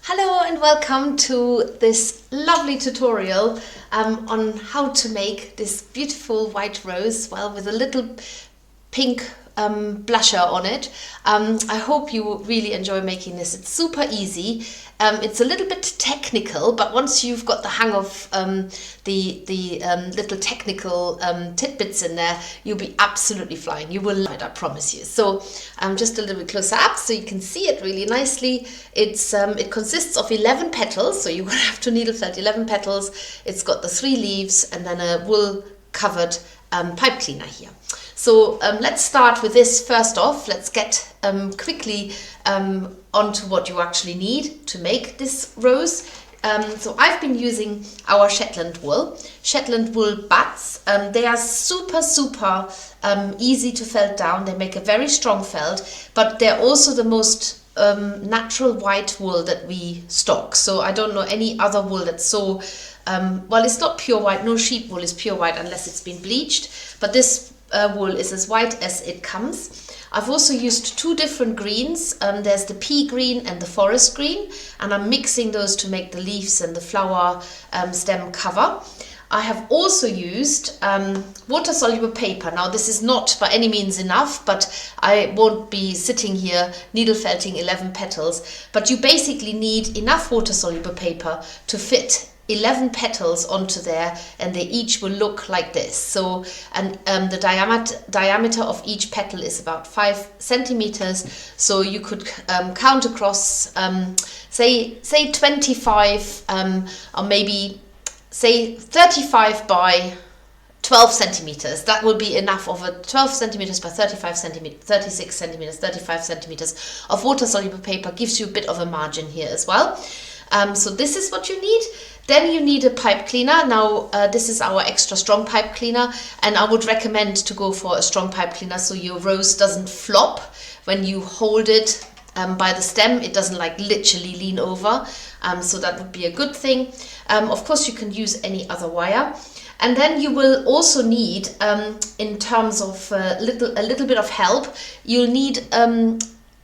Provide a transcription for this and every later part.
Hello and welcome to this lovely tutorial on how to make this beautiful white rose, well, with a little pink blusher on it. I hope you really enjoy making this. It's super easy. It's a little bit technical, but once you've got the hang of the little technical tidbits in there, you'll be absolutely flying. You will love it, I promise you. So just a little bit closer up so you can see it really nicely. It consists of 11 petals, so you're going to have to needle felt 11 petals. It's got the 3 leaves and then a wool covered pipe cleaner here. So let's start with this first off. Let's get quickly onto what you actually need to make this rose. So I've been using our Shetland wool bats. They are super easy to felt down. They make a very strong felt, but they're also the most natural white wool that we stock. So I don't know any other wool that's so well, it's not pure white. No sheep wool is pure white unless it's been bleached, but this wool is as white as it comes. I've also used 2 different greens. There's the pea green and the forest green, and I'm mixing those to make the leaves and the flower stem cover. I have also used water-soluble paper. Now this is not by any means enough, but I won't be sitting here needle felting 11 petals, but you basically need enough water-soluble paper to fit 11 petals onto there, and they each will look like this. So, and the diameter of each petal is about 5 centimeters. So you could count across, say 25, or maybe say 35 by 12 centimeters. That will be enough of a 12 centimeters by 35 centimeters, 36 centimeters, 35 centimeters of water-soluble paper gives you a bit of a margin here as well. So this is what you need. Then you need a pipe cleaner. Now this is our extra strong pipe cleaner, and I would recommend to go for a strong pipe cleaner so your rose doesn't flop when you hold it by the stem. It doesn't like literally lean over, so that would be a good thing. Of course you can use any other wire. And then you will also need, in terms of a little bit of help, you'll need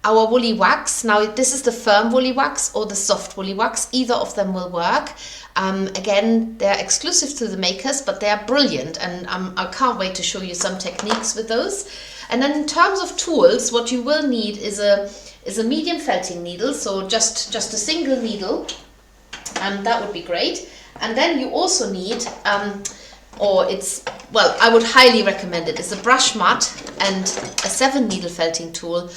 our woolly wax. Now this is the firm woolly wax or the soft woolly wax. Either of them will work. Again, they're exclusive to the makers, but they are brilliant, and I can't wait to show you some techniques with those. And then in terms of tools, what you will need is a medium felting needle, so just a single needle, and that would be great. And then you also need, I would highly recommend it, is a brush mat and a 7 needle felting tool.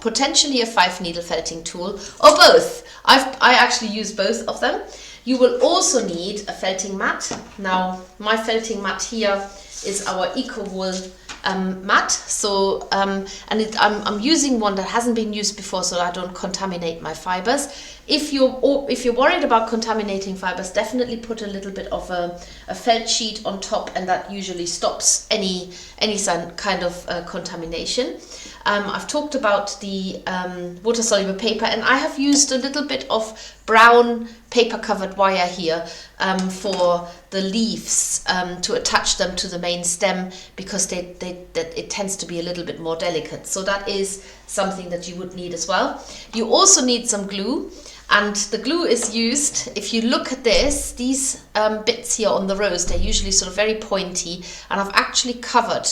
Potentially a 5 needle felting tool, or both. I actually use both of them. You will also need a felting mat. Now my felting mat here is our Eco Wool mat. So I'm using one that hasn't been used before, so I don't contaminate my fibers. If you're worried about contaminating fibers, definitely put a little bit of a felt sheet on top, and that usually stops any kind of contamination. I've talked about the water-soluble paper, and I have used a little bit of brown paper-covered wire here for the leaves to attach them to the main stem, because it tends to be a little bit more delicate. So that is something that you would need as well. You also need some glue. And the glue is used, if you look at this, these bits here on the rose, they're usually sort of very pointy, and I've actually covered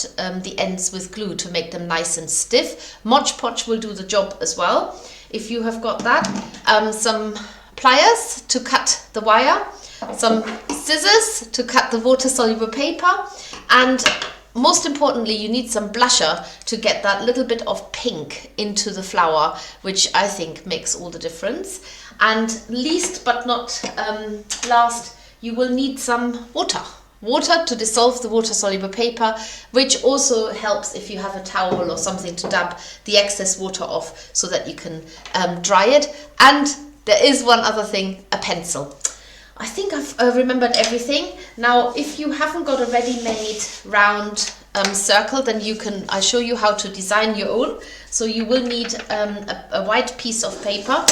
the ends with glue to make them nice and stiff. Mod Podge will do the job as well. If you have got that, some pliers to cut the wire, some scissors to cut the water-soluble paper, and most importantly, you need some blusher to get that little bit of pink into the flower, which I think makes all the difference. And least but not last, you will need some water to dissolve the water-soluble paper, which also helps if you have a towel or something to dab the excess water off so that you can dry it. And there is one other thing, a pencil. I think I've remembered everything. Now, if you haven't got a ready-made round circle, then I show you how to design your own. So you will need a white piece of paper,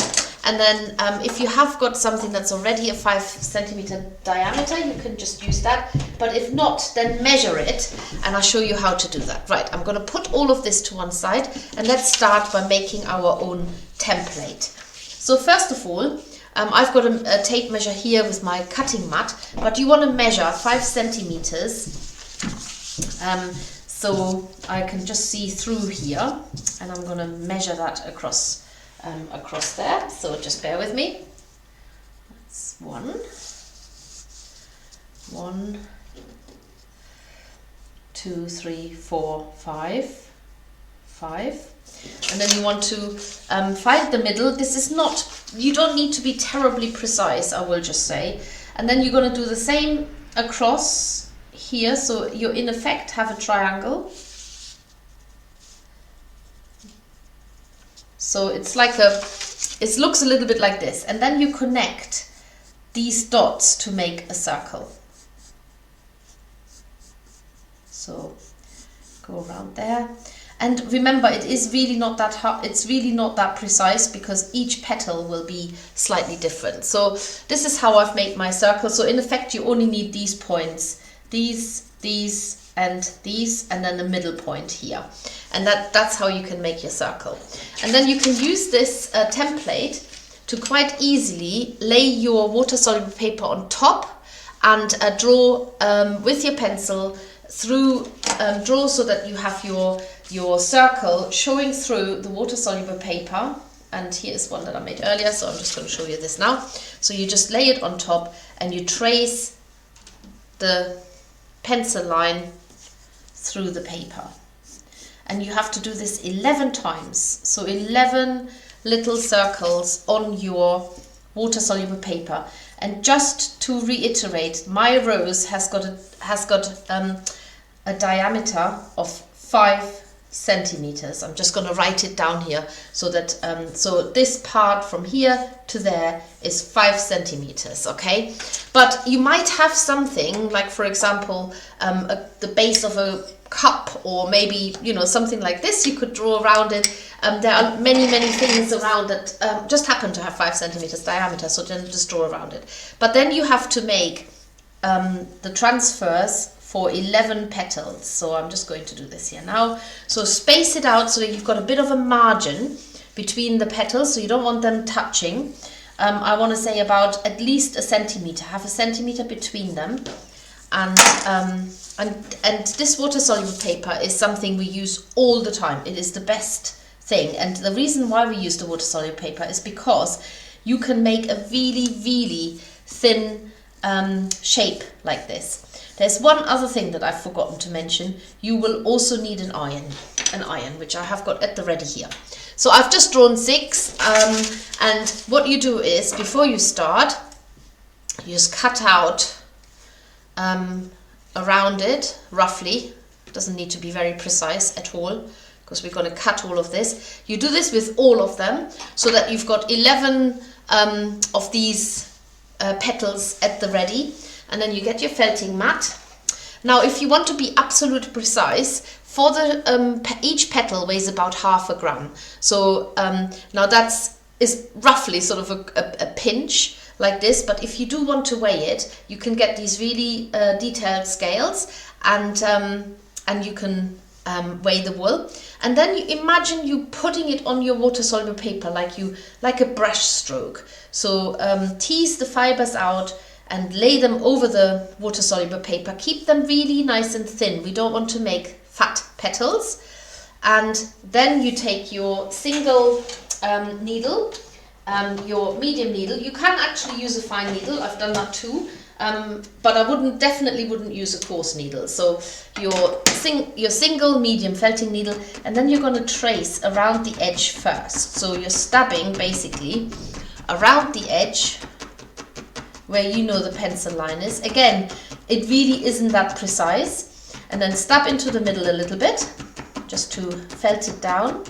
and then if you have got something that's already a 5 centimeter diameter, you can just use that. But if not, then measure it, and I'll show you how to do that. Right, I'm going to put all of this to one side, and let's start by making our own template. So first of all, I've got a tape measure here with my cutting mat, but you want to measure 5 centimeters. So I can just see through here, and I'm going to measure that across there. So just bear with me. That's 1, 2, 3, 4, 5, and then you want to find the middle. This is not, you don't need to be terribly precise, I will just say. And then you're going to do the same across here, so you in effect have a triangle. So it's like it looks a little bit like this, and then you connect these dots to make a circle. So go around there, and remember, it is really not that hard, it's really not that precise, because each petal will be slightly different. So this is how I've made my circle. So in effect, you only need these points, these, and these, and then the middle point here, and that's how you can make your circle. And then you can use this template to quite easily lay your water-soluble paper on top and draw with your pencil through, draw so that you have your circle showing through the water-soluble paper. And here's one that I made earlier, so I'm just going to show you this now. So you just lay it on top and you trace the pencil line through the paper. And you have to do this 11 times. So 11 little circles on your water-soluble paper. And just to reiterate, my rose has got a diameter of 5 centimeters. I'm just going to write it down here so that so this part from here to there is 5 centimeters. Okay, but you might have something like, for example, the base of a cup, or maybe, you know, something like this. You could draw around it. There are many things around that just happen to have 5 centimeters diameter, so then just draw around it. But then you have to make the transfers for 11 petals. So I'm just going to do this here now. So space it out so that you've got a bit of a margin between the petals, so you don't want them touching. I want to say about at least 1 centimeter. Have 1 centimeter between them. And this water-soluble paper is something we use all the time. It is the best thing. And the reason why we use the water-soluble paper is because you can make a really thin shape like this. There's one other thing that I've forgotten to mention. You will also need an iron, which I have got at the ready here. So I've just drawn 6, and what you do is, before you start, you just cut out around it roughly. It doesn't need to be very precise at all, because we're going to cut all of this. You do this with all of them, so that you've got 11 of these petals at the ready. And then you get your felting mat. Now, if you want to be absolutely precise, for the each petal weighs about 0.5 gram. So now is roughly sort of a pinch like this. But if you do want to weigh it, you can get these really detailed scales, and you can weigh the wool. And then you imagine you putting it on your water-soluble paper like a brush stroke. So tease the fibers out and lay them over the water-soluble paper. Keep them really nice and thin. We don't want to make fat petals. And then you take your single needle, your medium needle. You can actually use a fine needle. I've done that too. But I definitely wouldn't use a coarse needle. So your single medium felting needle, and then you're going to trace around the edge first. So you're stabbing basically around the edge where you know the pencil line is. Again, it really isn't that precise. And then stab into the middle a little bit, just to felt it down.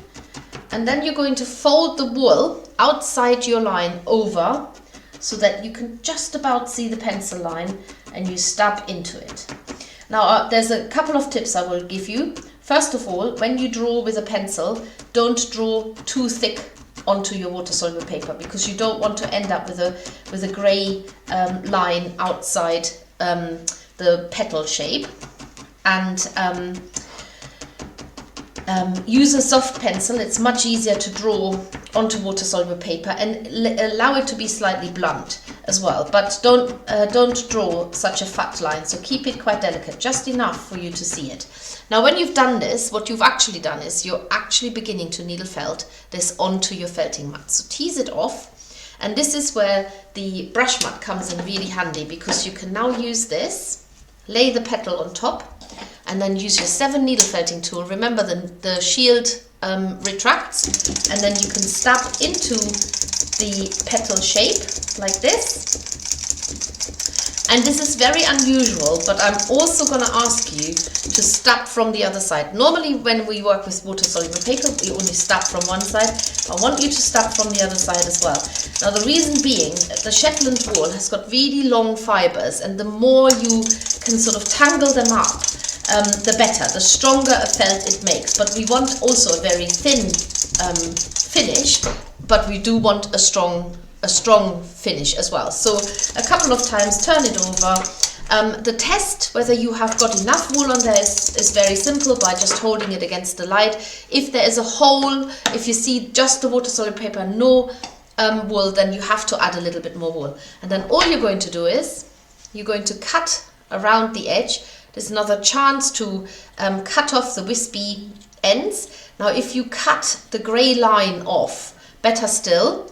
And then you're going to fold the wool outside your line over, so that you can just about see the pencil line, and you stab into it. Now, there's a couple of tips I will give you. First of all, when you draw with a pencil, don't draw too thick onto your water-soluble paper, because you don't want to end up with a grey line outside the petal shape. And use a soft pencil. It's much easier to draw onto water-soluble paper and allow it to be slightly blunt as well. But don't draw such a fat line, so keep it quite delicate, just enough for you to see it. Now when you've done this, what you've actually done is you're actually beginning to needle felt this onto your felting mat. So tease it off, and this is where the brush mat comes in really handy, because you can now use this, lay the petal on top, and then use your 7 needle felting tool. Remember the shield retracts, and then you can stab into the petal shape like this. And this is very unusual, but I'm also going to ask you to stab from the other side. Normally when we work with water-soluble paper, we only stab from one side. I want you to stab from the other side as well. Now the reason being, the Shetland wool has got really long fibers, and the more you can sort of tangle them up, the better, the stronger a felt it makes. But we want also a very thin finish, but we do want a strong finish as well. So a couple of times turn it over. The test whether you have got enough wool on there is very simple, by just holding it against the light. If there is a hole, if you see just the water-soluble paper, no wool, then you have to add a little bit more wool. And then all you're going to do is you're going to cut around the edge. There's another chance to cut off the wispy ends. Now if you cut the grey line off, better still.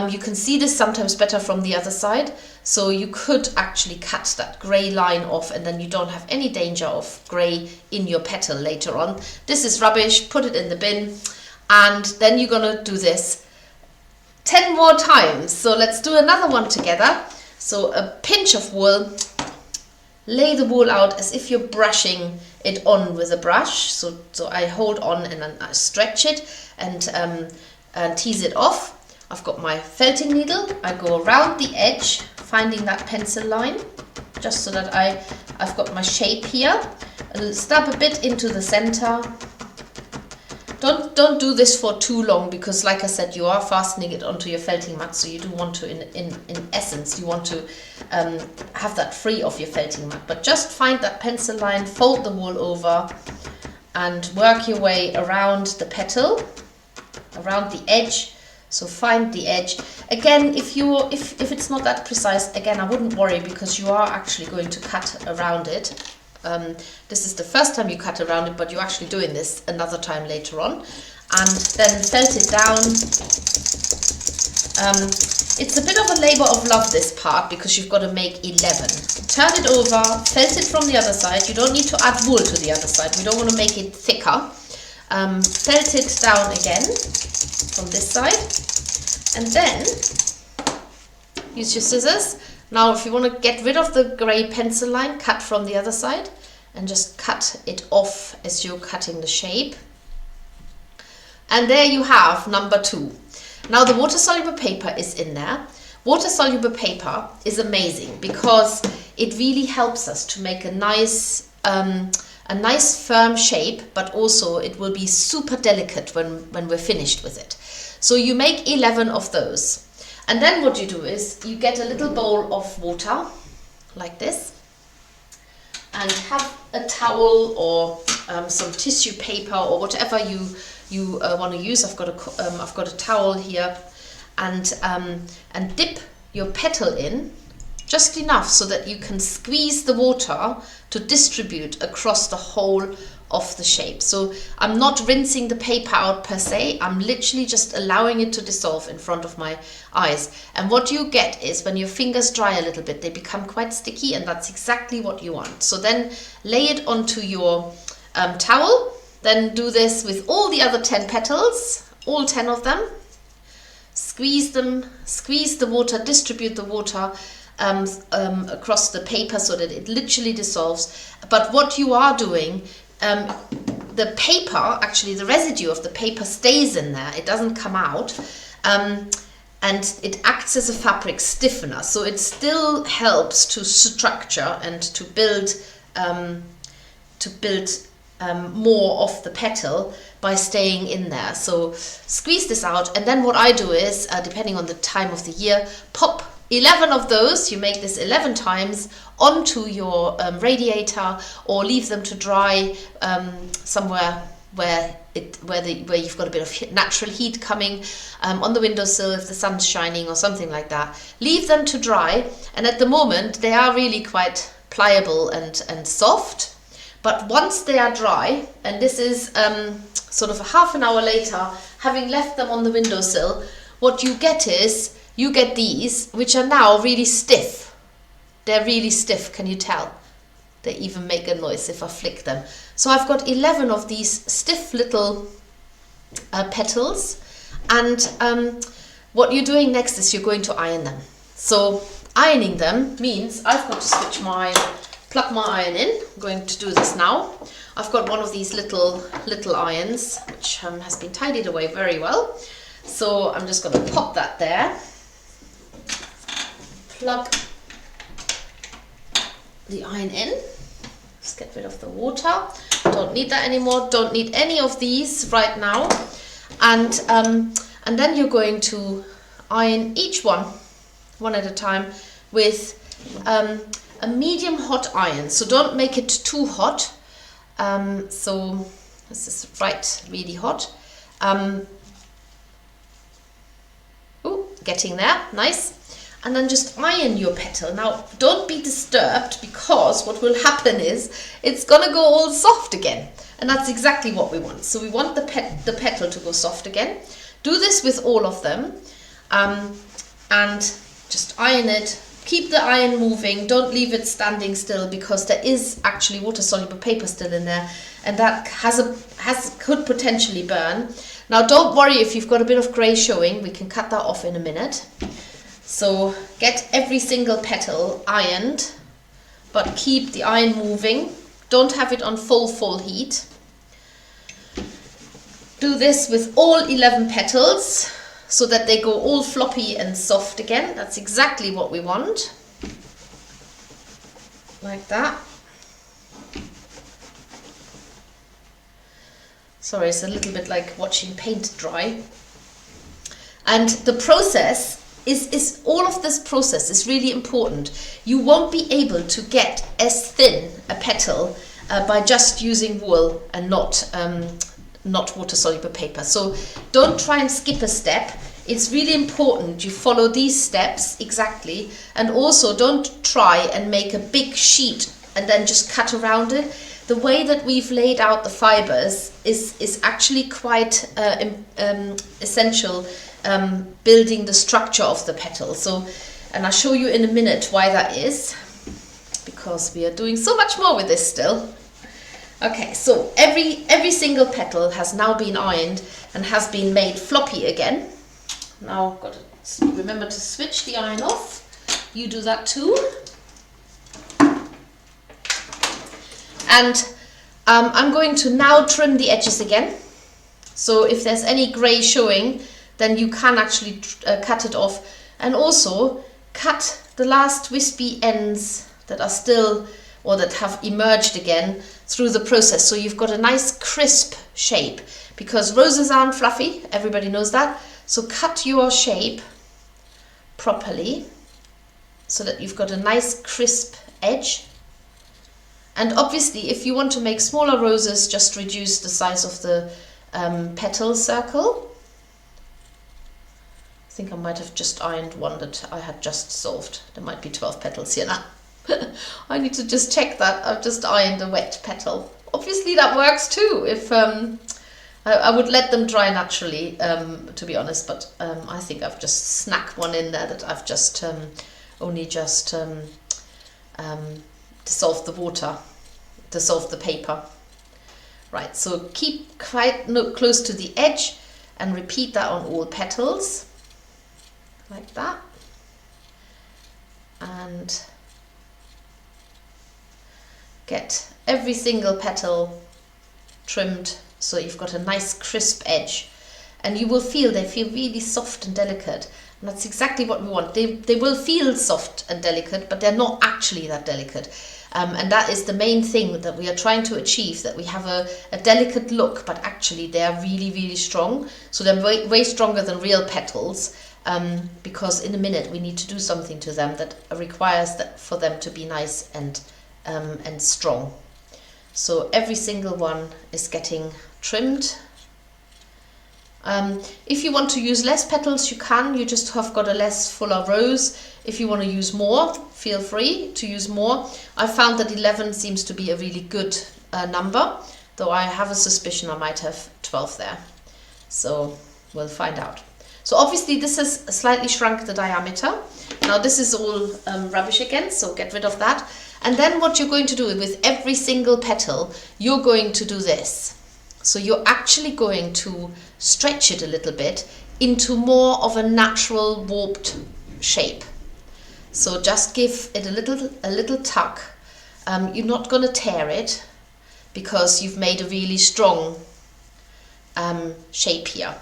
You can see this sometimes better from the other side, so you could actually cut that grey line off, and then you don't have any danger of grey in your petal later on. This is rubbish, put it in the bin, and then you're gonna do this 10 more times. So let's do another one together. So a pinch of wool, lay the wool out as if you're brushing it on with a brush. So I hold on and then I stretch it and tease it off. I've got my felting needle, I go around the edge, finding that pencil line, just so that I've got my shape here. I'll stab a bit into the center. Don't do this for too long, because like I said, you are fastening it onto your felting mat, so you do want to, in essence, you want to have that free of your felting mat. But just find that pencil line, fold the wool over, and work your way around the petal, around the edge. So find the edge. Again, if it's not that precise, again, I wouldn't worry, because you are actually going to cut around it. This is the first time you cut around it, but you're actually doing this another time later on. And then felt it down. It's a bit of a labor of love, this part, because you've got to make 11. Turn it over, felt it from the other side. You don't need to add wool to the other side. We don't want to make it thicker. Felt it down again from this side, and then use your scissors. Now if you want to get rid of the grey pencil line, cut from the other side and just cut it off as you're cutting the shape. And there you have number 2. Now the water-soluble paper is in there. Water-soluble paper is amazing because it really helps us to make a nice firm shape, but also it will be super delicate when we're finished with it. So you make 11 of those. And then what you do is you get a little bowl of water like this, and have a towel or some tissue paper or whatever you want to use. I've got a towel here, and dip your petal in just enough so that you can squeeze the water to distribute across the whole of the shape. So I'm not rinsing the paper out per se, I'm literally just allowing it to dissolve in front of my eyes. And what you get is when your fingers dry a little bit, they become quite sticky, and that's exactly what you want. So then lay it onto your towel, then do this with all the other 10 petals, all 10 of them. Squeeze them, squeeze the water, distribute the water across the paper so that it literally dissolves. But what you are doing, the paper, actually the residue of the paper stays in there, it doesn't come out, and it acts as a fabric stiffener, so it still helps to structure and to build more of the petal by staying in there. So squeeze this out, and then what I do is, depending on the time of the year, pop 11 of those, you make this 11 times, onto your radiator, or leave them to dry somewhere where you've got a bit of natural heat coming on the windowsill if the sun's shining or something like that. Leave them to dry, and at the moment they are really quite pliable and soft. But once they are dry, and this is sort of a half an hour later, having left them on the windowsill, what you get is, you get these, which are now really stiff. They're really stiff, can you tell? They even make a noise if I flick them. So I've got 11 of these stiff little petals, and what you're doing next is you're going to iron them. So ironing them means I've got to switch my plug my iron in. I'm going to do this now. I've got one of these little irons which has been tidied away very well. So I'm just going to pop that there. Plug the iron in. Just get rid of the water. Don't need that anymore. Don't need any of these right now. And then you're going to iron each one at a time with a medium hot iron. So don't make it too hot. So this is really hot. Getting there, nice. And then just iron your petal. Now don't be disturbed, because what will happen is it's gonna go all soft again, and that's exactly what we want. So we want the petal to go soft again. Do this with all of them, and just iron it. Keep the iron moving, don't leave it standing still, because there is actually water soluble paper still in there, and that could potentially burn. Now don't worry if you've got a bit of grey showing, we can cut that off in a minute. So get every single petal ironed, but keep the iron moving. Don't have it on full heat. Do this with all 11 petals so that they go all floppy and soft again. That's exactly what we want. Like that. Sorry, it's a little bit like watching paint dry. And the process is all of this process is really important. You won't be able to get as thin a petal by just using wool and not water soluble paper. So don't try and skip a step. It's really important you follow these steps exactly, and also don't try and make a big sheet and then just cut around it. The way that we've laid out the fibers is actually quite essential, building the structure of the petal. So, and I'll show you in a minute why that is, because we are doing so much more with this still. Okay, so every single petal has now been ironed and has been made floppy again. Now got to remember to switch the iron off. You do that too. And I'm going to now trim the edges again. So if there's any grey showing, then you can actually cut it off. And also cut the last wispy ends that are still, or that have emerged again through the process. So you've got a nice crisp shape, because roses aren't fluffy, everybody knows that. So cut your shape properly so that you've got a nice crisp edge. And obviously, if you want to make smaller roses, just reduce the size of the petal circle. I think I might have just ironed one that I had just solved. There might be 12 petals here now. I need to just check that. I've just ironed a wet petal. Obviously that works too. If I would let them dry naturally, to be honest, but I think I've just snacked one in there that I've just only just dissolved the water, dissolved the paper. Right, so keep quite close to the edge and repeat that on all petals, like that. And get every single petal trimmed so you've got a nice crisp edge, and you will feel they feel really soft and delicate, and that's exactly what we want. They will feel soft and delicate, but they're not actually that delicate, and that is the main thing that we are trying to achieve, that we have a delicate look, but actually they are really, really strong. So they're way stronger than real petals, because in a minute we need to do something to them that requires that for them to be nice and strong. So every single one is getting trimmed. If you want to use less petals, you can. You just have got a less fuller rose. If you want to use more, feel free to use more. I found that 11 seems to be a really good number, though I have a suspicion I might have 12 there. So we'll find out. So obviously this has slightly shrunk the diameter. Now this is all rubbish again, so get rid of that. And then what you're going to do with every single petal, you're going to do this. So you're actually going to stretch it a little bit into more of a natural warped shape. So just give it a little tuck. You're not going to tear it because you've made a really strong shape here.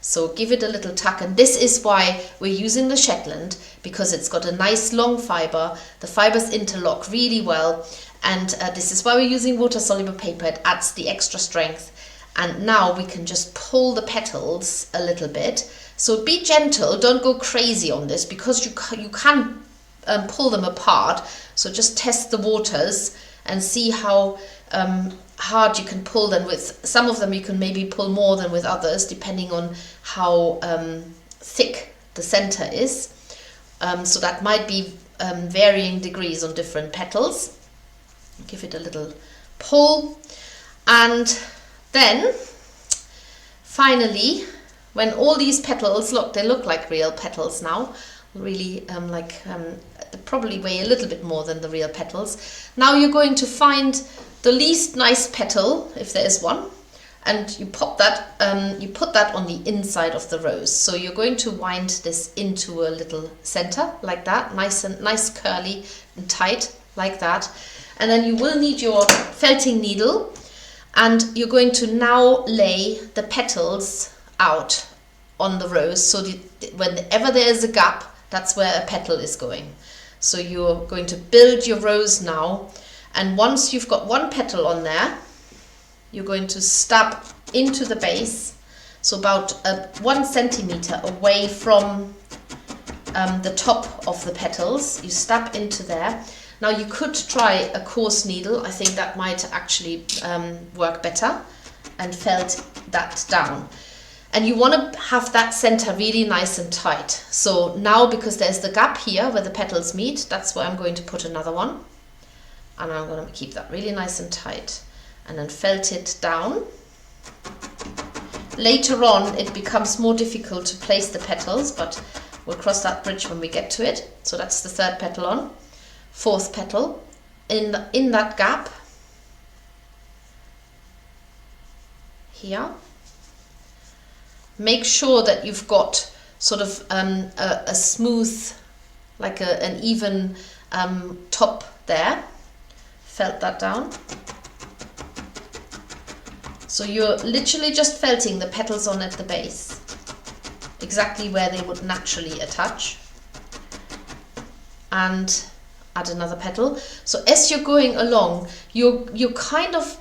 So give it a little tuck, and this is why we're using the Shetland, because it's got a nice long fiber. The fibers interlock really well, and this is why we're using water-soluble paper. It adds the extra strength. And now we can just pull the petals a little bit. So be gentle, don't go crazy on this, because you can pull them apart. So just test the waters and see how hard you can pull them. With some of them you can maybe pull more than with others, depending on how thick the center is. So that might be varying degrees on different petals. Give it a little pull, and then finally, when all these petals, look, they look like real petals now, really probably weigh a little bit more than the real petals. Now you're going to find the least nice petal, if there is one, and you pop that, you put that on the inside of the rose. So you're going to wind this into a little center like that, nice curly and tight like that. And then you will need your felting needle, and you're going to now lay the petals out on the rose, so whenever there is a gap, that's where a petal is going. So you're going to build your rose now, and once you've got one petal on there, you're going to stab into the base, so about 1 centimeter away from the top of the petals. You stab into there. Now you could try a coarse needle. I think that might actually work better, and felt that down. And you want to have that center really nice and tight. So now, because there's the gap here where the petals meet, that's where I'm going to put another one. And I'm going to keep that really nice and tight, and then felt it down. Later on it becomes more difficult to place the petals, but we'll cross that bridge when we get to it. So that's the third petal on. Fourth petal in that gap here. Make sure that you've got sort of a smooth, like an even top there. Felt that down. So you're literally just felting the petals on at the base, exactly where they would naturally attach. And add another petal. So as you're going along, you're kind of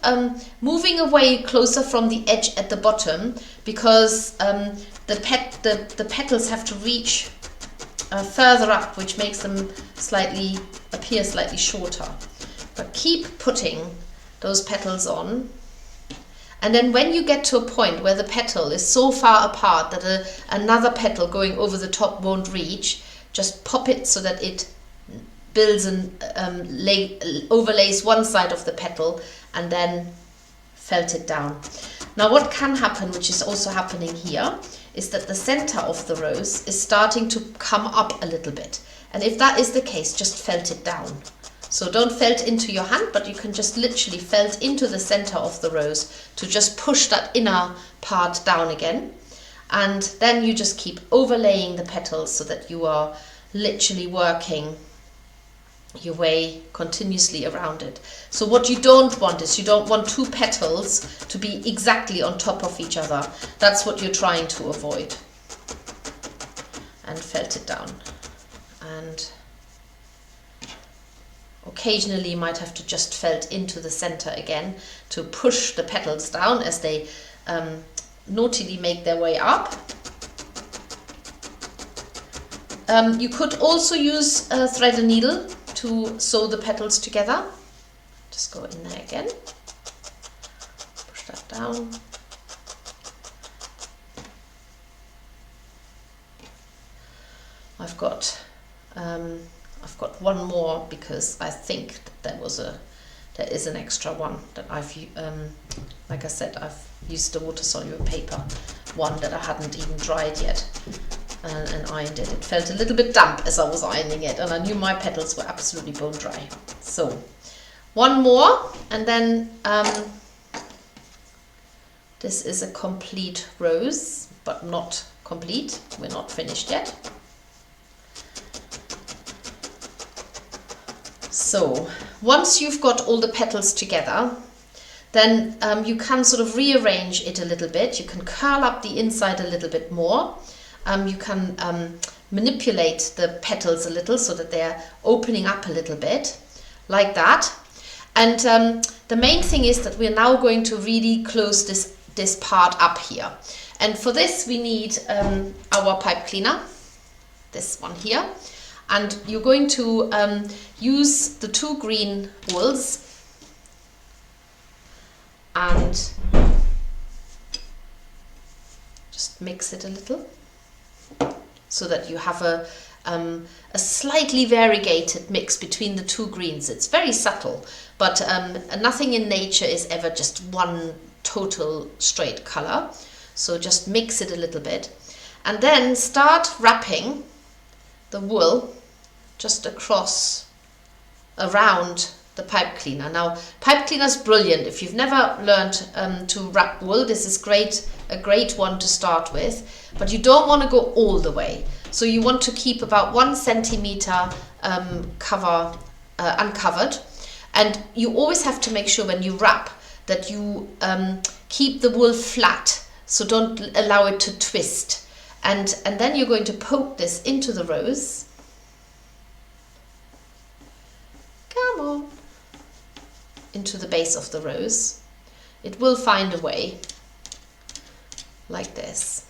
moving away closer from the edge at the bottom, because the petals have to reach further up, which makes them appear slightly shorter. But keep putting those petals on, and then when you get to a point where the petal is so far apart that another petal going over the top won't reach, just pop it so that it builds and overlays one side of the petal, and then felt it down. Now what can happen, which is also happening here, is that the center of the rose is starting to come up a little bit, and if that is the case, just felt it down. So don't felt into your hand, but you can just literally felt into the center of the rose to just push that inner part down again, and then you just keep overlaying the petals so that you are literally working your way continuously around it. So what you don't want is, you don't want two petals to be exactly on top of each other. That's what you're trying to avoid. And felt it down. And occasionally you might have to just felt into the center again to push the petals down as they naughtily make their way up. You could also use a thread and needle to sew the petals together. Just go in there again, push that down, I've got one more because I think that there is an extra one that I've like I said, I've used the water soluble paper one that I hadn't even dried yet and ironed it. It felt a little bit damp as I was ironing it, and I knew my petals were absolutely bone dry. So one more, and then this is a complete rose, but not complete. We're not finished yet. So once you've got all the petals together, then you can sort of rearrange it a little bit. You can curl up the inside a little bit more. You can manipulate the petals a little so that they're opening up a little bit, like that. And the main thing is that we're now going to really close this part up here. And for this we need our pipe cleaner, this one here. And you're going to use the 2 green wools and just mix it a little so that you have a slightly variegated mix between the 2 greens. It's very subtle, but nothing in nature is ever just one total straight color. So just mix it a little bit and then start wrapping the wool just across around the pipe cleaner. Now, pipe cleaner is brilliant. If you've never learned to wrap wool, this is a great one to start with, but you don't want to go all the way. So you want to keep about 1 centimeter cover uncovered, and you always have to make sure when you wrap that you keep the wool flat, so don't allow it to twist. And then you're going to poke this into the rose. Come on. Into the base of the rose. It will find a way, like this.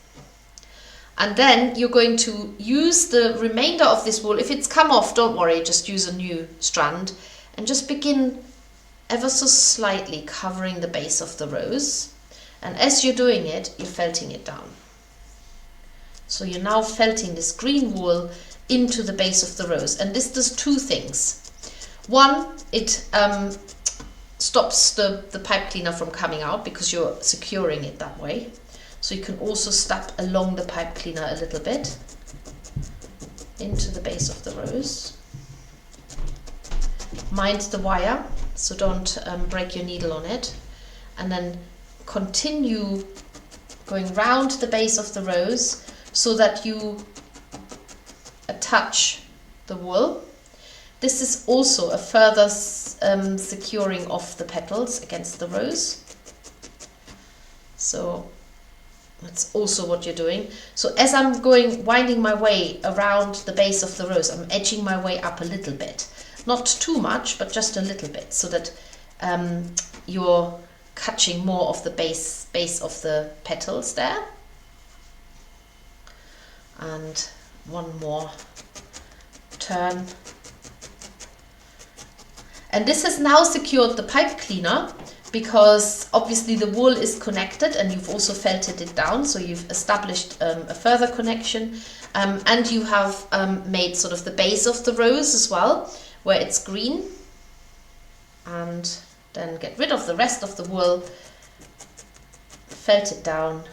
And then you're going to use the remainder of this wool. If it's come off, don't worry, just use a new strand and just begin ever so slightly covering the base of the rose. And as you're doing it, you're felting it down. So you're now felting this green wool into the base of the rose. And this does 2 things. One, it stops the pipe cleaner from coming out because you're securing it that way. So you can also step along the pipe cleaner a little bit into the base of the rose. Mind the wire, so don't break your needle on it. And then continue going round the base of the rose so that you attach the wool. This is also a further securing of the petals against the rose. So that's also what you're doing. So as I'm winding my way around the base of the rose, I'm edging my way up a little bit. Not too much, but just a little bit, so that you're catching more of the base of the petals there. And one more turn. And this has now secured the pipe cleaner because obviously the wool is connected and you've also felted it down, so you've established a further connection, and you have made sort of the base of the rose as well, where it's green. And then get rid of the rest of the wool, felt it down,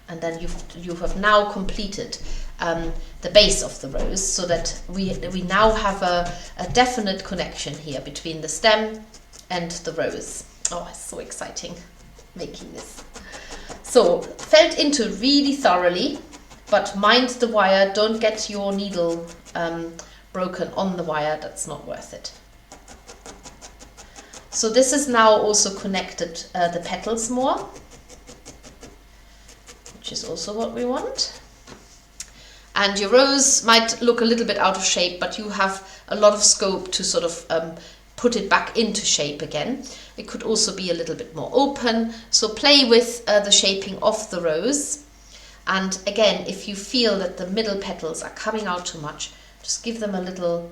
and then you have now completed the base of the rose, so that we now have a definite connection here between the stem and the rose. Oh, it's so exciting making this. So felt into really thoroughly, but mind the wire, don't get your needle broken on the wire, that's not worth it. So this is now also connected the petals more, which is also what we want. And your rose might look a little bit out of shape, but you have a lot of scope to sort of put it back into shape again. It could also be a little bit more open, so play with the shaping of the rose. And again, if you feel that the middle petals are coming out too much, just give them a little,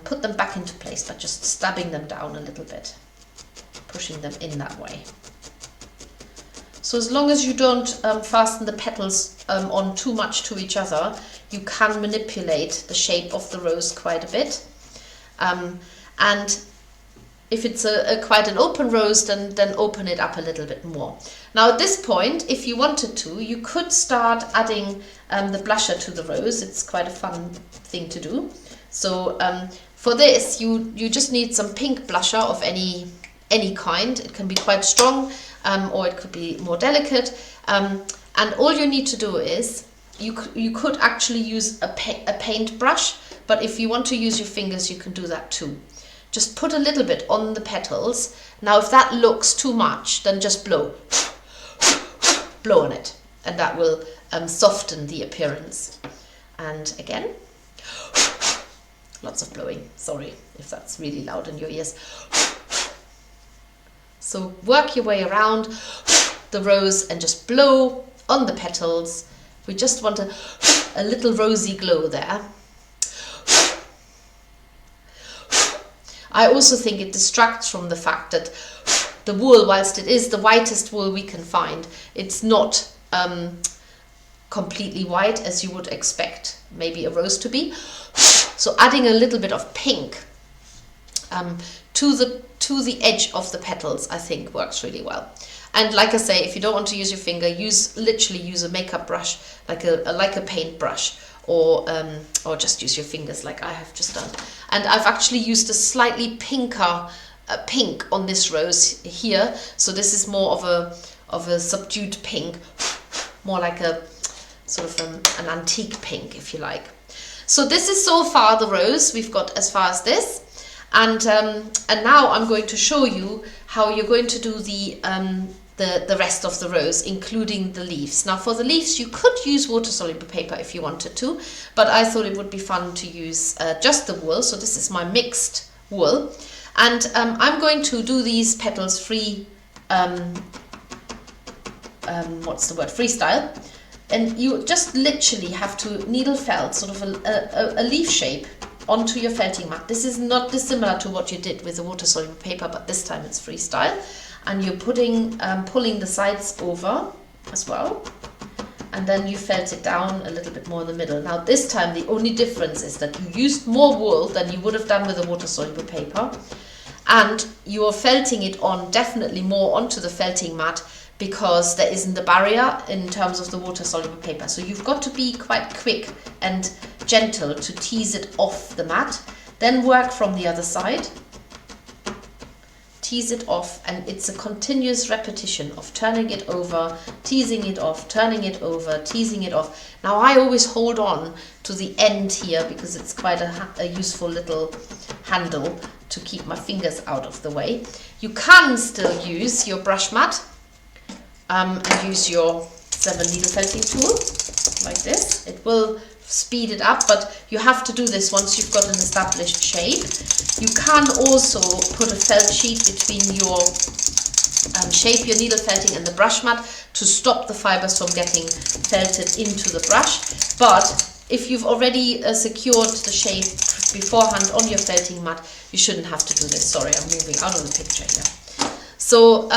put them back into place by just stabbing them down a little bit, pushing them in that way. So So as long as you don't fasten the petals on too much to each other, you can manipulate the shape of the rose quite a bit. And if it's quite an open rose, then open it up a little bit more. Now at this point, if you wanted to, you could start adding the blusher to the rose. It's quite a fun thing to do. So for this, you just need some pink blusher of any kind. It can be quite strong, or it could be more delicate. And all you need to do is, you could actually use a paint brush, but if you want to use your fingers, you can do that too. Just put a little bit on the petals. Now if that looks too much, then just blow on it, and that will soften the appearance. And again, lots of blowing. Sorry if that's really loud in your ears. So work your way around the rose and just blow on the petals. We just want a little rosy glow there. I also think it distracts from the fact that the wool, whilst it is the whitest wool we can find, it's not completely white as you would expect maybe a rose to be. So adding a little bit of pink to the edge of the petals, I think works really well. And like I say, if you don't want to use your finger, literally use a makeup brush, like a paint brush, or just use your fingers like I have just done. And I've actually used a slightly pinker pink on this rose here, so this is more of a subdued pink, more like a sort of an antique pink, if you like. So this is so far the rose. We've got as far as this, and now I'm going to show you how you're going to do the rest of the rose, including the leaves. Now for the leaves, you could use water-soluble paper if you wanted to, but I thought it would be fun to use just the wool. So this is my mixed wool, and I'm going to do these petals free, freestyle, and you just literally have to needle felt sort of a leaf shape onto your felting mat. This is not dissimilar to what you did with the water-soluble paper, but this time it's freestyle. And you're pulling the sides over as well, and then you felt it down a little bit more in the middle. Now this time the only difference is that you used more wool than you would have done with a water-soluble paper, and you are felting it on definitely more onto the felting mat, because there isn't a barrier in terms of the water-soluble paper. So you've got to be quite quick and gentle to tease it off the mat. Then work from the other side. Tease it off, and it's a continuous repetition of turning it over, teasing it off, turning it over, teasing it off. Now I always hold on to the end here because it's quite a useful little handle to keep my fingers out of the way. You can still use your brush mat and use your 7 needle felting tool like this. It will speed it up, but you have to do this once you've got an established shape. You can also put a felt sheet between your shape, your needle felting, and the brush mat to stop the fibers from getting felted into the brush. But if you've already secured the shape beforehand on your felting mat, you shouldn't have to do this. Sorry, I'm moving out of the picture here. So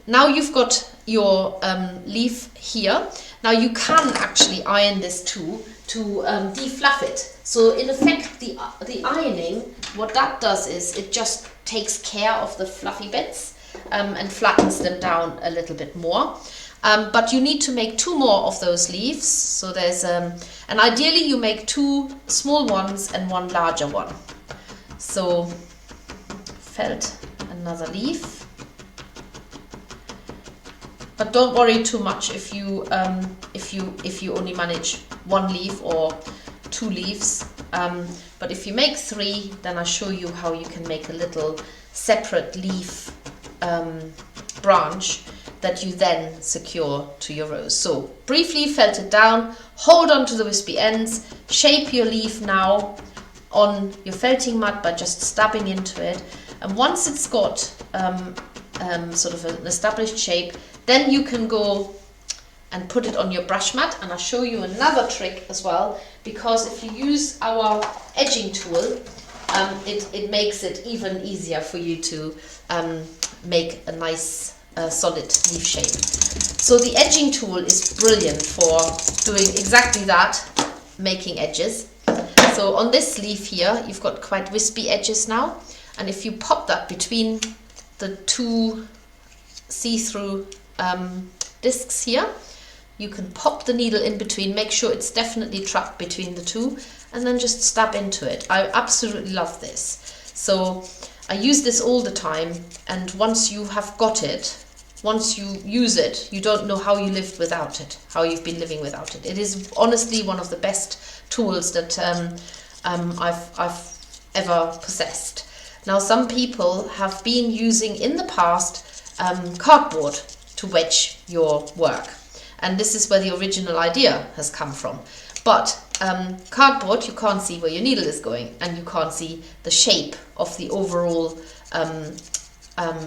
now you've got your leaf here. Now you can actually iron this too to defluff it. So in effect, the ironing, what that does is it just takes care of the fluffy bits and flattens them down a little bit more. But you need to make 2 more of those leaves. So there's and ideally you make 2 small ones and 1 larger one. So felt another leaf. But don't worry too much if you only manage 1 leaf or 2 leaves. But if you make 3, then I'll show you how you can make a little separate leaf branch that you then secure to your rose. So briefly felt it down, hold on to the wispy ends, shape your leaf now on your felting mat by just stabbing into it. And once it's got sort of an established shape, then you can go and put it on your brush mat. And I'll show you another trick as well, because if you use our edging tool, it makes it even easier for you to make a nice solid leaf shape. So the edging tool is brilliant for doing exactly that, making edges. So on this leaf here, you've got quite wispy edges now, and if you pop that between the two see-through discs here, you can pop the needle in between, make sure it's definitely trapped between the two, and then just stab into it. I absolutely love this. So I use this all the time, and once you have got it, once you use it, you don't know how you lived without it, how you've been living without it. It is honestly one of the best tools that I've ever possessed. Now, some people have been using in the past cardboard to wedge your work, and this is where the original idea has come from. But cardboard, you can't see where your needle is going, and you can't see the shape of the overall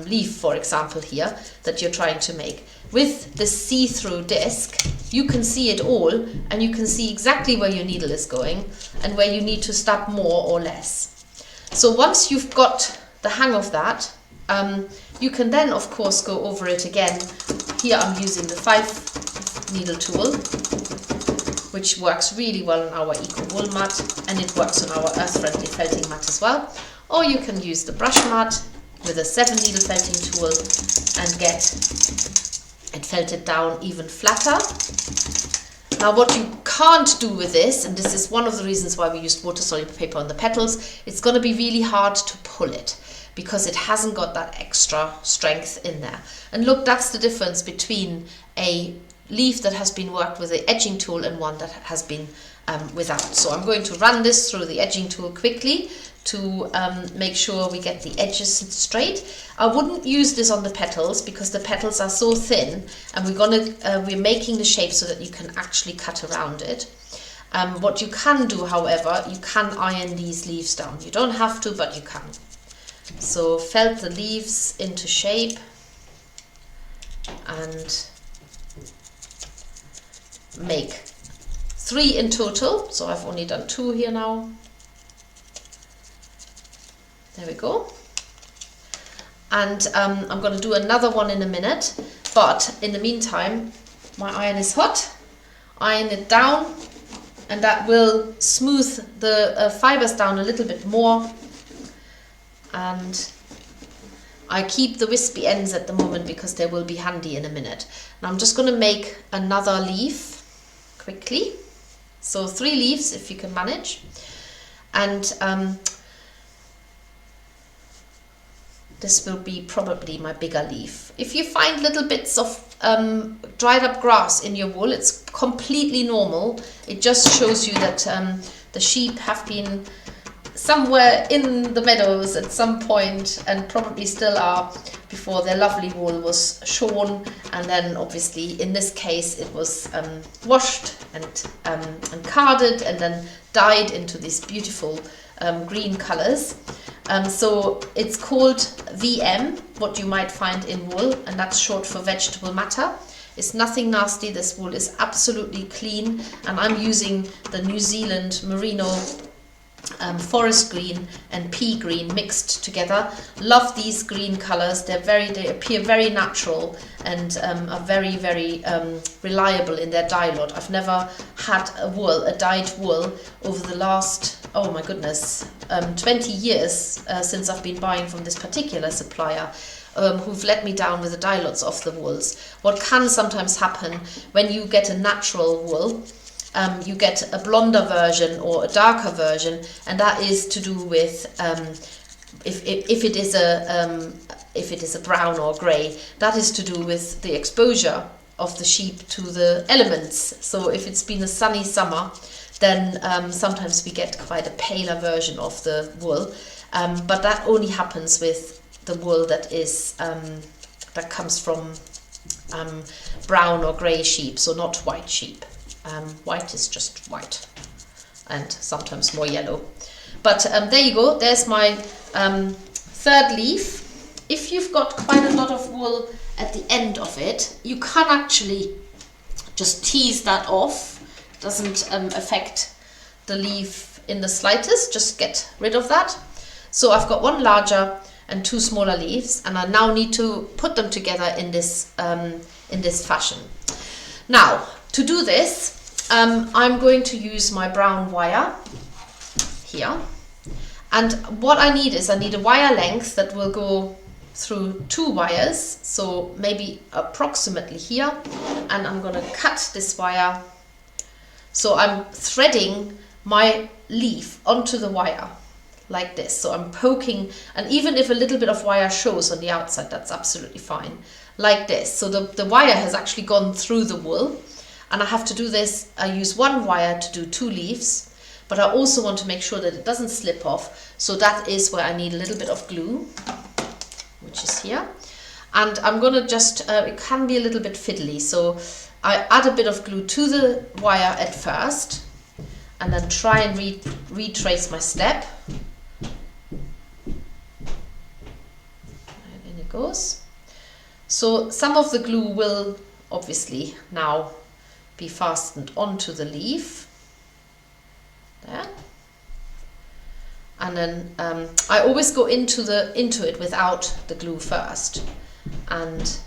leaf, for example, here that you're trying to make. With the see-through disc, you can see it all, and you can see exactly where your needle is going and where you need to stab more or less. So once you've got the hang of that, you can then of course go over it again. Here I'm using the 5 needle tool, which works really well on our eco wool mat, and it works on our earth-friendly felting mat as well. Or you can use the brush mat with a 7 needle felting tool and get it felted down even flatter. Now what you can't do with this, and this is one of the reasons why we used water-soluble paper on the petals, it's going to be really hard to pull it because it hasn't got that extra strength in there. And look, that's the difference between a leaf that has been worked with the edging tool and one that has been without. So I'm going to run this through the edging tool quickly to make sure we get the edges straight. I wouldn't use this on the petals because the petals are so thin, and we're making the shape so that you can actually cut around it. What you can do, however, you can iron these leaves down. You don't have to, but you can. So felt the leaves into shape and make 3 in total. So I've only done 2 here now. There we go. And I'm going to do another one in a minute, but in the meantime, my iron is hot. Iron it down, and that will smooth the fibers down a little bit more. And I keep the wispy ends at the moment because they will be handy in a minute. Now I'm just going to make another leaf quickly. So 3 leaves if you can manage. And this will be probably my bigger leaf. If you find little bits of dried up grass in your wool, it's completely normal. It just shows you that the sheep have been somewhere in the meadows at some point, and probably still are, before their lovely wool was shorn, and then obviously in this case it was washed and carded and then dyed into these beautiful green colors. So it's called VM, what you might find in wool, and that's short for vegetable matter. It's nothing nasty. This wool is absolutely clean, and I'm using the New Zealand merino forest green and pea green mixed together. Love these green colors. They appear very natural and are very, very reliable in their dye lot. I've never had a dyed wool over the last, oh my goodness, 20 years since I've been buying from this particular supplier, who've let me down with the dye lots of the wools. What can sometimes happen when you get a natural wool, you get a blonder version or a darker version, and that is to do with if it is a brown or grey, that is to do with the exposure of the sheep to the elements. So if it's been a sunny summer, then sometimes we get quite a paler version of the wool, but that only happens with the wool that is that comes from brown or grey sheep, so not white sheep. White is just white, and sometimes more yellow. But there you go, there's my 3rd leaf. If you've got quite a lot of wool at the end of it, you can actually just tease that off. It doesn't affect the leaf in the slightest, just get rid of that. So I've got one larger and 2 smaller leaves, and I now need to put them together in this fashion. Now, to do this, I'm going to use my brown wire here, and what I need is a wire length that will go through 2 wires, so maybe approximately here, and I'm going to cut this wire. So I'm threading my leaf onto the wire like this. So I'm poking, and even if a little bit of wire shows on the outside, that's absolutely fine, like this. So the wire has actually gone through the wool, and I have to do this. I use 1 wire to do 2 leaves, but I also want to make sure that it doesn't slip off. So that is where I need a little bit of glue, which is here. And I'm gonna just, it can be a little bit fiddly, so I add a bit of glue to the wire at first, and then try and retrace my step. And in it goes. So some of the glue will obviously now be fastened onto the leaf. There. And then I always go into it without the glue first. And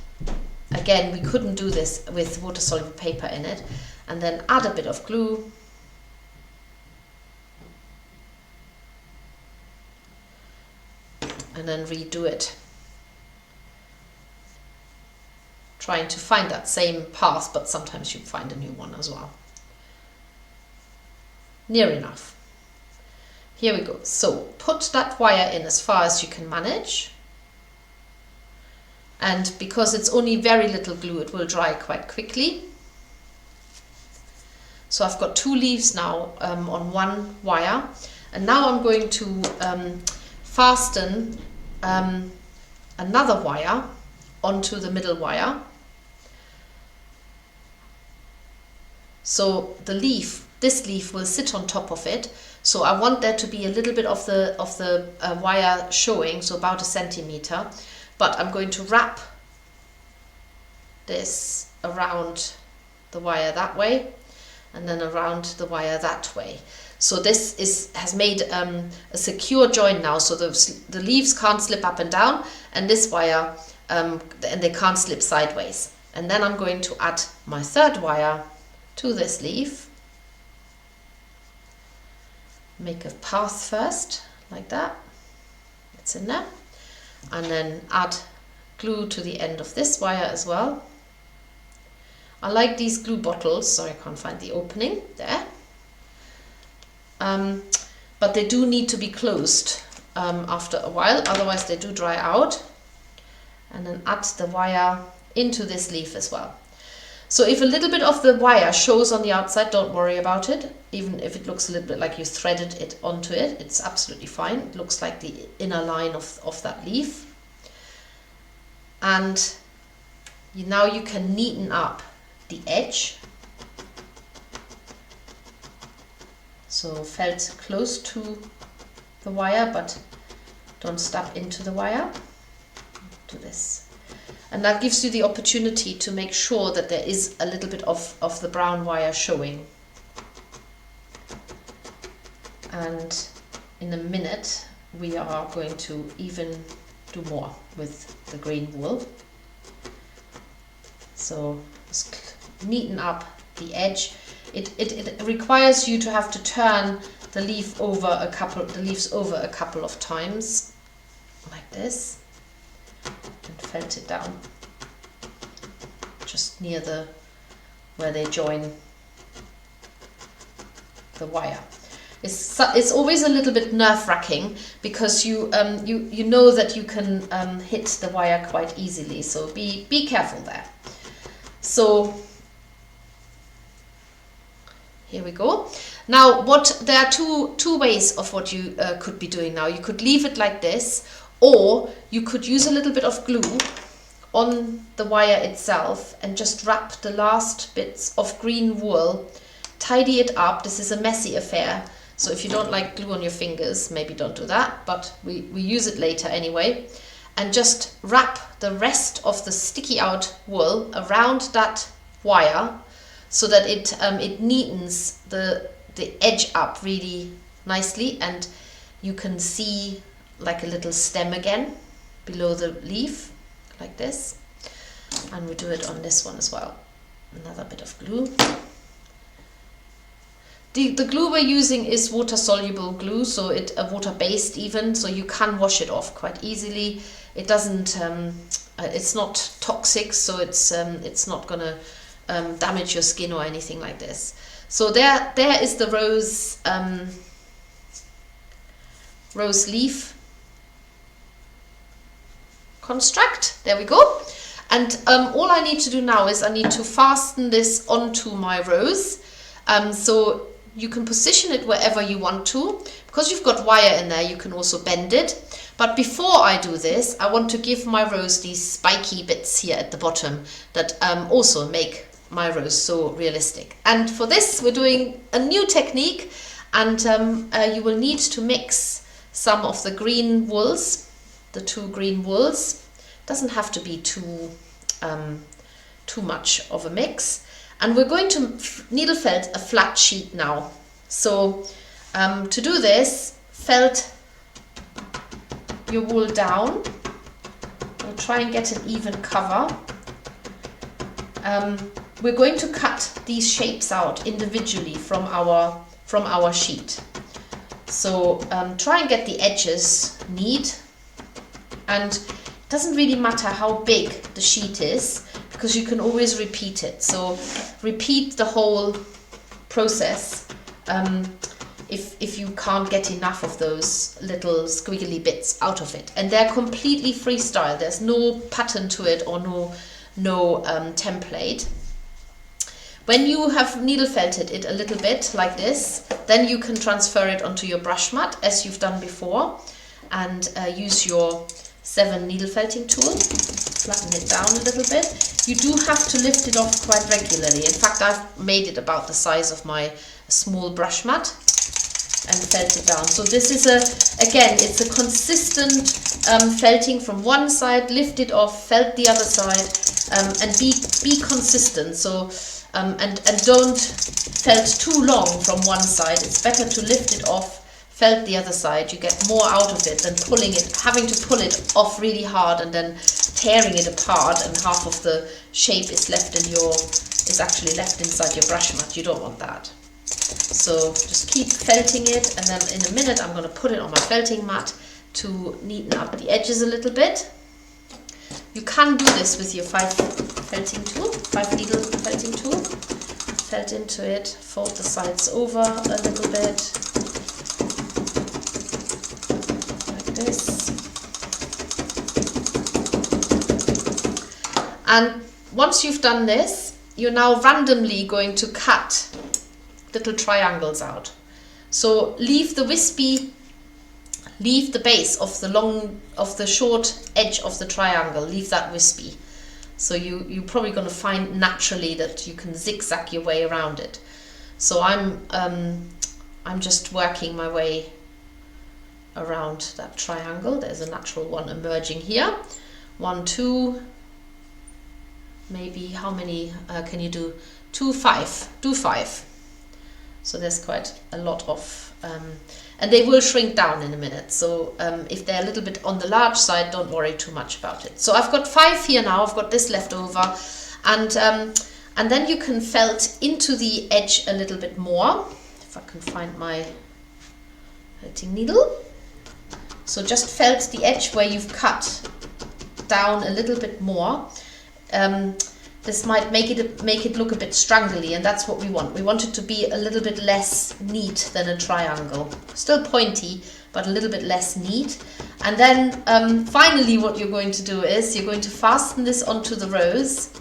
again, we couldn't do this with water-soluble paper in it. And then add a bit of glue. And then redo it. Trying to find that same path, but sometimes you find a new one as well. Near enough. Here we go. So put that wire in as far as you can manage. And because it's only very little glue, it will dry quite quickly. So I've got 2 leaves now on 1 wire. And now I'm going to fasten another wire onto the middle wire. So this leaf will sit on top of it. So I want there to be a little bit of the wire showing, so about 1 centimeter. But I'm going to wrap this around the wire that way, and then around the wire that way. So this has made a secure join now, so the leaves can't slip up and down, and this wire, and they can't slip sideways. And then I'm going to add my 3rd wire to this leaf. Make a path first, like that. It's in there. And then add glue to the end of this wire as well. I like these glue bottles, sorry I can't find the opening there. But they do need to be closed after a while, otherwise they do dry out. And then add the wire into this leaf as well. So if a little bit of the wire shows on the outside, don't worry about it. Even if it looks a little bit like you threaded it onto it, it's absolutely fine. It looks like the inner line of that leaf. And now you can neaten up the edge. So felt close to the wire, but don't step into the wire. Do this. And that gives you the opportunity to make sure that there is a little bit of the brown wire showing. And in a minute we are going to even do more with the green wool. So just neaten up the edge. It requires you to have to turn the leaves over a couple of times, like this. And felt it down just near where they join the wire. It's always a little bit nerve-wracking because you know that you can hit the wire quite easily, so be careful there. So here we go. Now there are two ways of what you could be doing now. You could leave it like this, or you could use a little bit of glue on the wire itself and just wrap the last bits of green wool, tidy it up. This is a messy affair, so if you don't like glue on your fingers, maybe don't do that, but we use it later anyway. And just wrap the rest of the sticky out wool around that wire so that it neatens the edge up really nicely, and you can see like a little stem again. below the leaf, like this. And we do it on this one as well. Another bit of glue. The glue we're using is water-soluble glue, so water-based even, so you can wash it off quite easily. It doesn't, it's not toxic, so it's not gonna damage your skin or anything like this. So there is the rose leaf construct. There we go. And all I need to do now is I need to fasten this onto my rose. So you can position it wherever you want to. Because you've got wire in there, you can also bend it. But before I do this, I want to give my rose these spiky bits here at the bottom that also make my rose so realistic. And for this, we're doing a new technique, and you will need to mix some of the green wools, the 2 green wools. Doesn't have to be too much of a mix. And we're going to needle felt a flat sheet now. So to do this, felt your wool down. We'll try and get an even cover. We're going to cut these shapes out individually from our sheet. So try and get the edges neat, and it doesn't really matter how big the sheet is, because you can always repeat it. So repeat the whole process if you can't get enough of those little squiggly bits out of it. And they're completely freestyle. There's no pattern to it or no template. When you have needle felted it a little bit like this, then you can transfer it onto your brush mat as you've done before, and use your 7 needle felting tool. Flatten it down a little bit. You do have to lift it off quite regularly. In fact, I've made it about the size of my small brush mat and felt it down. So this is again, it's a consistent felting from one side, lift it off, felt the other side, and be consistent. So and don't felt too long from one side. It's better to lift it off, felt the other side. You get more out of it than having to pull it off really hard and then tearing it apart, and half of the shape is actually left inside your brush mat. You don't want that. So just keep felting it, and then in a minute I'm going to put it on my felting mat to neaten up the edges a little bit. You can do this with your 5 needle felting tool. Felt into it, fold the sides over a little bit, like this. And once you've done this, you're now randomly going to cut little triangles out. So leave the base of the short edge of the triangle, leave that wispy. So you're probably going to find naturally that you can zigzag your way around it. So I'm just working my way around that triangle. There's a natural one emerging here. 1, 2, maybe how many can you do? 2, 5. Do 5. So there's quite a lot of, and they will shrink down in a minute. So if they're a little bit on the large side, don't worry too much about it. So I've got 5 here now. I've got this left over, and then you can felt into the edge a little bit more. If I can find my felting needle. So just felt the edge where you've cut down a little bit more. This might make it look a bit strangly, and that's what we want. We want it to be a little bit less neat than a triangle. Still pointy, but a little bit less neat. And then finally what you're going to do is you're going to fasten this onto the rose,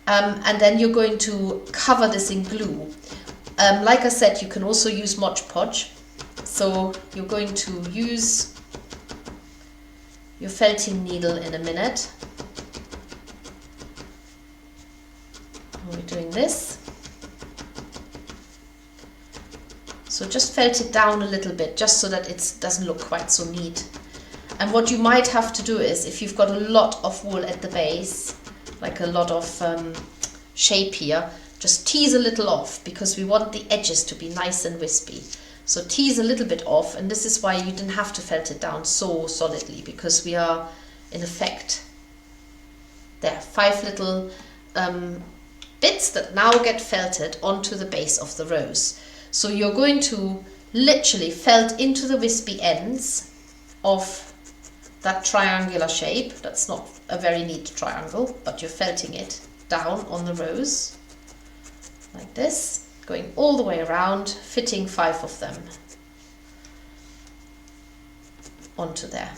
and then you're going to cover this in glue. Like I said, you can also use Mod Podge. So you're going to use your felting needle in a minute. We're doing this. So just felt it down a little bit, just so that it doesn't look quite so neat. And what you might have to do is, if you've got a lot of wool at the base, like a lot of shape here, just tease a little off, because we want the edges to be nice and wispy. So tease a little bit off, and this is why you didn't have to felt it down so solidly, because we are in effect. There are 5 little bits that now get felted onto the base of the rose. So you're going to literally felt into the wispy ends of that triangular shape. That's not a very neat triangle, but you're felting it down on the rose like this, going all the way around, fitting 5 of them onto there.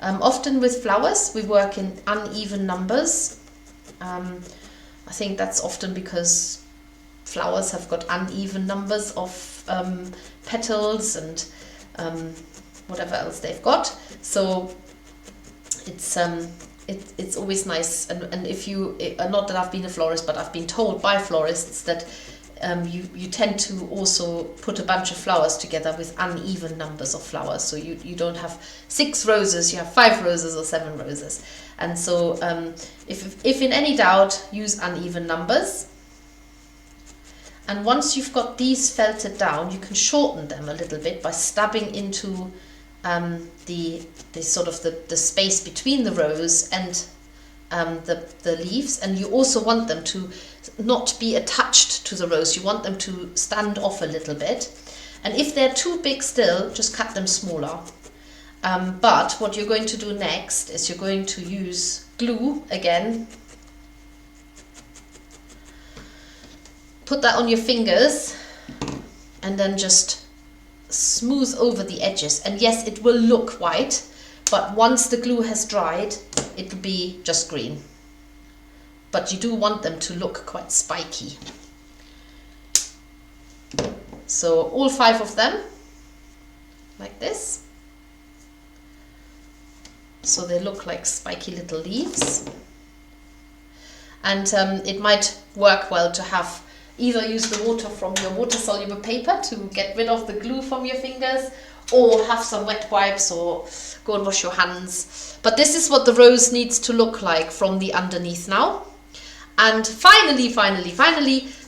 Often with flowers we work in uneven numbers. I think that's often because flowers have got uneven numbers of petals and whatever else they've got. So it's always nice, and if you, not that I've been a florist, but I've been told by florists that you tend to also put a bunch of flowers together with uneven numbers of flowers. So you don't have 6 roses, you have 5 roses or 7 roses. And so if in any doubt, use uneven numbers. And once you've got these felted down, you can shorten them a little bit by stabbing into the sort of the space between the rose and the leaves. And you also want them to not be attached to the rose. You want them to stand off a little bit. And if they're too big still, just cut them smaller. But what you're going to do next is you're going to use glue again. Put that on your fingers and then just smooth over the edges. And yes, it will look white, but once the glue has dried, it'll be just green. But you do want them to look quite spiky. So all 5 of them, like this. So they look like spiky little leaves. And it might work well to have either use the water from your water-soluble paper to get rid of the glue from your fingers, or have some wet wipes, or go and wash your hands. But this is what the rose needs to look like from the underneath now. And finally,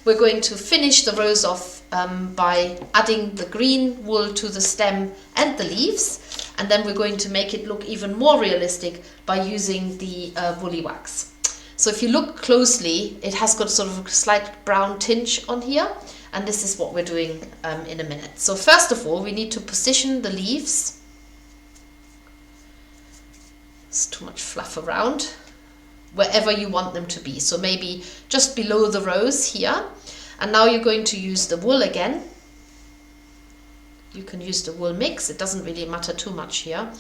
we're going to finish the rose off by adding the green wool to the stem and the leaves. And then we're going to make it look even more realistic by using the woolly wax. So if you look closely, it has got sort of a slight brown tinge on here, and this is what we're doing in a minute. So first of all, we need to position the leaves. It's too much fluff around. Wherever you want them to be. So maybe just below the rose here. And now you're going to use the wool again. You can use the wool mix, it doesn't really matter too much here.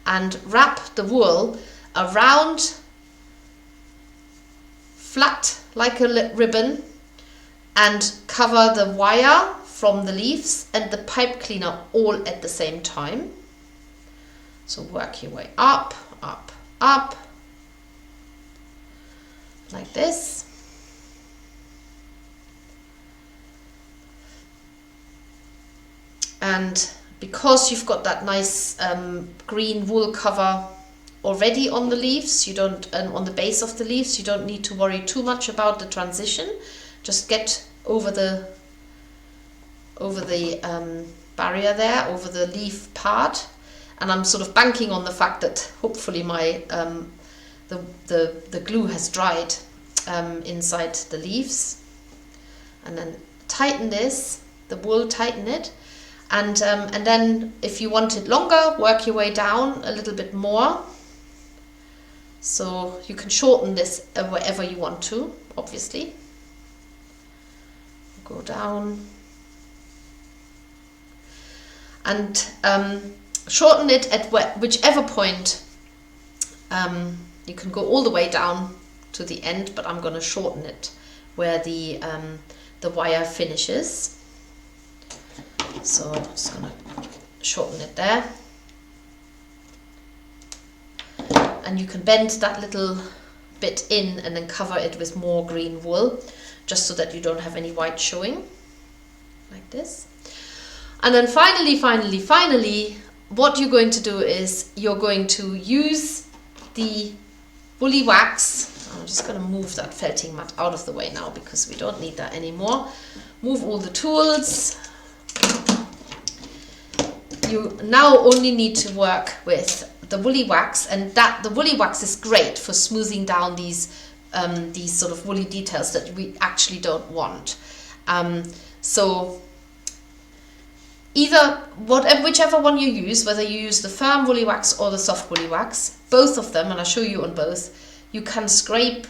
And wrap the wool around flat like a ribbon, and cover the wire from the leaves and the pipe cleaner all at the same time. So work your way up, up, up, like this. And because you've got that nice green wool cover already on the leaves, you don't, and on the base of the leaves, you don't need to worry too much about the transition. Just get over the barrier there, over the leaf part. And I'm sort of banking on the fact that hopefully my the glue has dried inside the leaves. And then tighten this, the wool, tighten it. And then if you want it longer, work your way down a little bit more. So you can shorten this wherever you want to, obviously. Go down. And shorten it at whichever point. You can go all the way down to the end, but I'm going to shorten it where the wire finishes. So I'm just going to shorten it there. And you can bend that little bit in and then cover it with more green wool, just so that you don't have any white showing, like this. And then finally, what you're going to do is you're going to use the woolly wax. I'm just going to move that felting mat out of the way now because we don't need that anymore. Move all the tools. you now only need to work with the woolly wax, and that the woolly wax is great for smoothing down these sort of woolly details that we actually don't want. So whichever one you use, whether you use the firm woolly wax or the soft woolly wax, both of them, and I'll show you on both, you can scrape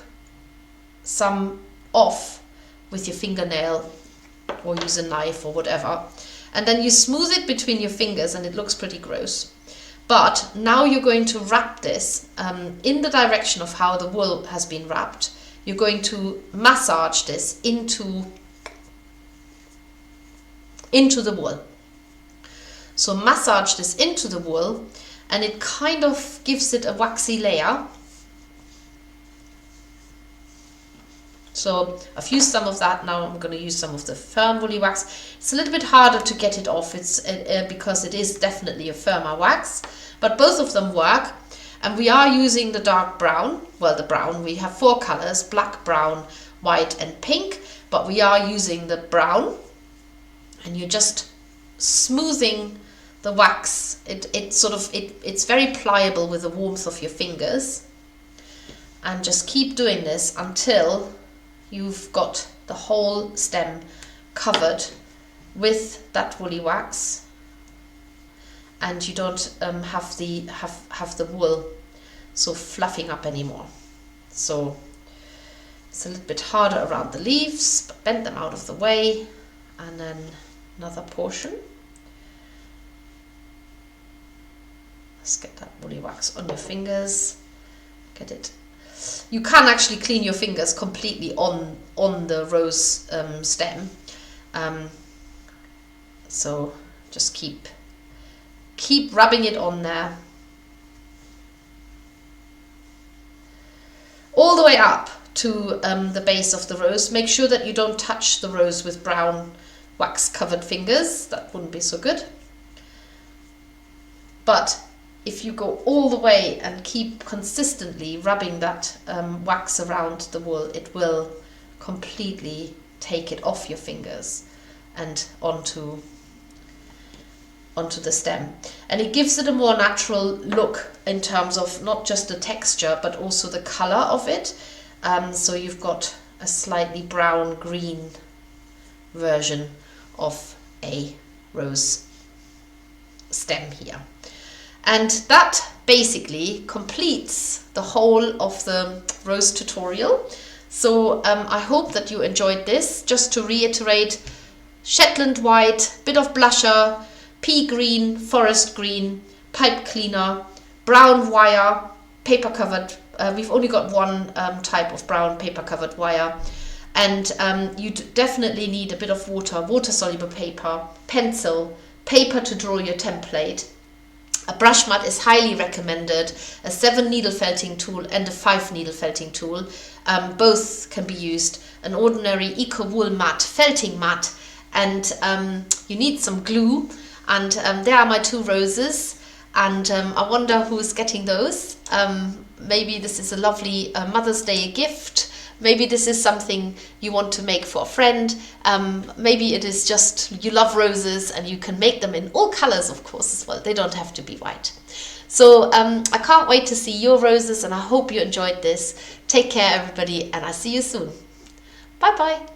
some off with your fingernail or use a knife or whatever, and then you smooth it between your fingers and it looks pretty gross. But now you're going to wrap this in the direction of how the wool has been wrapped. You're going to massage this into the wool. So massage this into the wool, and it kind of gives it a waxy layer. So I've used some of that. Now I'm going to use some of the firm woolly wax. It's a little bit harder to get it off. It's because it is definitely a firmer wax, but both of them work. And we are using the dark brown. Well, the brown, we have 4 colors: black, brown, white and pink, but we are using the brown, and you're just smoothing the wax. It's very pliable with the warmth of your fingers, and just keep doing this until you've got the whole stem covered with that woolly wax, and you don't have the wool so fluffing up anymore. So it's a little bit harder around the leaves, but bend them out of the way, and then another portion. Let's get that woolly wax on your fingers. Get it. You can actually clean your fingers completely on the rose stem. So just keep rubbing it on there. All the way up to the base of the rose. Make sure that you don't touch the rose with brown wax covered fingers. That wouldn't be so good. But if you go all the way and keep consistently rubbing that wax around the wool, it will completely take it off your fingers and onto the stem. And it gives it a more natural look in terms of not just the texture, but also the color of it. So you've got a slightly brown-green version of a rose stem here. And that basically completes the whole of the rose tutorial. So I hope that you enjoyed this. Just to reiterate: Shetland white, bit of blusher, pea green, forest green, pipe cleaner, brown wire, paper covered. We've only got one type of brown paper covered wire. And you definitely need a bit of water soluble paper, pencil, paper to draw your template. A brush mat is highly recommended, a 7 needle felting tool and a 5 needle felting tool. Both can be used. An ordinary eco wool mat, felting mat, and you need some glue. And there are my 2 roses, and I wonder who's getting those. Maybe this is a lovely Mother's Day gift. Maybe this is something you want to make for a friend. Maybe it is just you love roses and you can make them in all colors, of course, as well. They don't have to be white. So I can't wait to see your roses, and I hope you enjoyed this. Take care, everybody, and I'll see you soon. Bye bye.